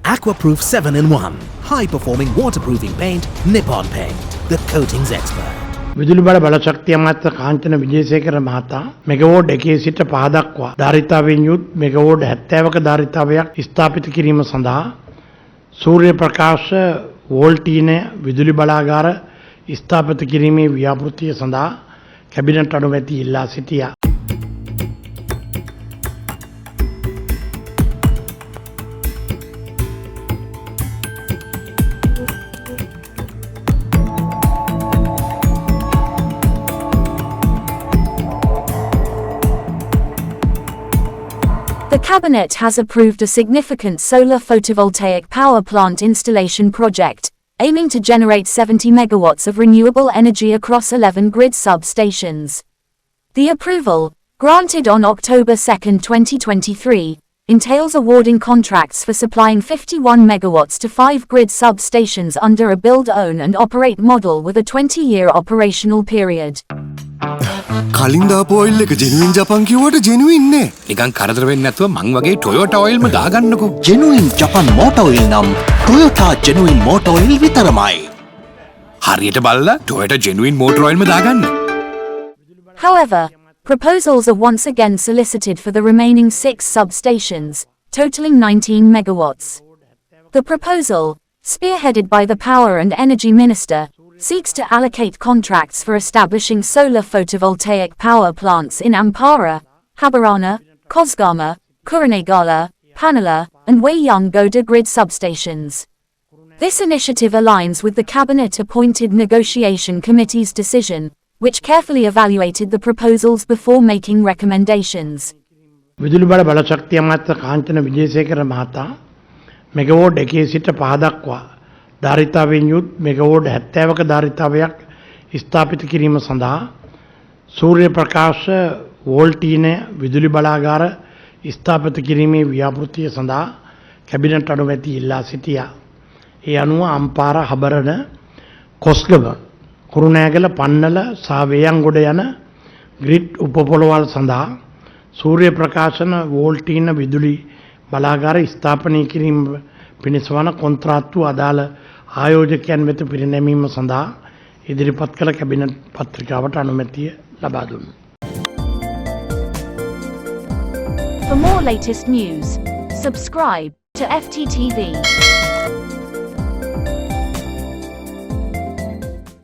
Aquaproof 7-in-1. High-performing waterproofing paint, Nippon Paint. The coatings expert. විදුලි බල බලශක්තිය අමාත්‍ය කාංචන විජේසේකර මහතා මෙගාවෝට් 1 සිට 5 දක්වා ධාරිතාවෙන් යුත් මෙගාවෝට් 70ක ධාරිතාවයක් ස්ථාපිත කිරීම සඳහා සූර්ය ප්‍රකාශ වෝල්ටීනය විදුලි බලාගාර ස්ථාපිත කිරීමේ ව්‍යාපෘතිය සඳහා කැබිනට් අනුමැතිය ඉල්ලා සිටියා. The Cabinet has approved a significant solar photovoltaic power plant installation project, aiming to generate 70 megawatts of renewable energy across 11 grid substations. The approval, granted on October 2, 2023, entails awarding contracts for supplying 51 megawatts to 5 grid substations under a build, own and operate model with a 20-year operational period. කලින් දාපු oil එක genuine ජපන් කිව්වට genuine නේ. නිකන් කරදර වෙන්නේ නැතුව මං වගේ Toyota ඔයිල්ම දාගන්නකෝ. Genuine Japan Motor Oil නම් Toyota Genuine Motor Oil විතරමයි. හරියට බලලා ටොයෝටා ජෙනුයින් මෝටර් ඔයිල්ම දාගන්න. However, proposals are once again solicited for the remaining 6 substations, totaling 19 megawatts. The proposal, spearheaded by the Power and Energy Minister, seeks to allocate contracts for establishing solar photovoltaic power plants in Ampara, Habarana, Kozgama, Kuranegala, Panala, and Wayang-Goda grid substations. This initiative aligns with the Cabinet-appointed negotiation committee's decision, which carefully evaluated the proposals before making recommendations. විදුලි බල බලශක්තිය අමාත්‍ය කාංචන විජේසේකර මහතා මෙගාවෝට් 1 සිට 5 දක්වා ධාරිතාවෙන් යුත් මෙගාවෝට් 70ක ධාරිතාවයක් ස්ථාපිත කිරීම සඳහා සූර්ය ප්‍රකාශ වෝල්ටීනය විදුලි බලාගාර ස්ථාපිත කිරීමේ ව්‍යාපෘතිය සඳහා කැබිනට් අනුමැතිය ඉල්ලා සිටියා. ඒ අනුව අම්පාර හබරන කොස්ගම කුරුණෑගල පන්නල සහ වේයන්ගොඩ යන ග්‍රිඩ් උපපොළවල් සඳහා සූර්ය ප්‍රකාශන වෝල්ටීන විදුලි බලාගාර ස්ථාපනය කිරීම පිණිස වන කොන්ත්‍රාත්තු අදාළ ආයෝජකයන් වෙත පිරිනැමීම සඳහා ඉදිරිපත් කළ කැබිනට් පත්‍රිකාවට අනුමැතිය ලබා දුන්නා. For more latest news, subscribe to FTTV.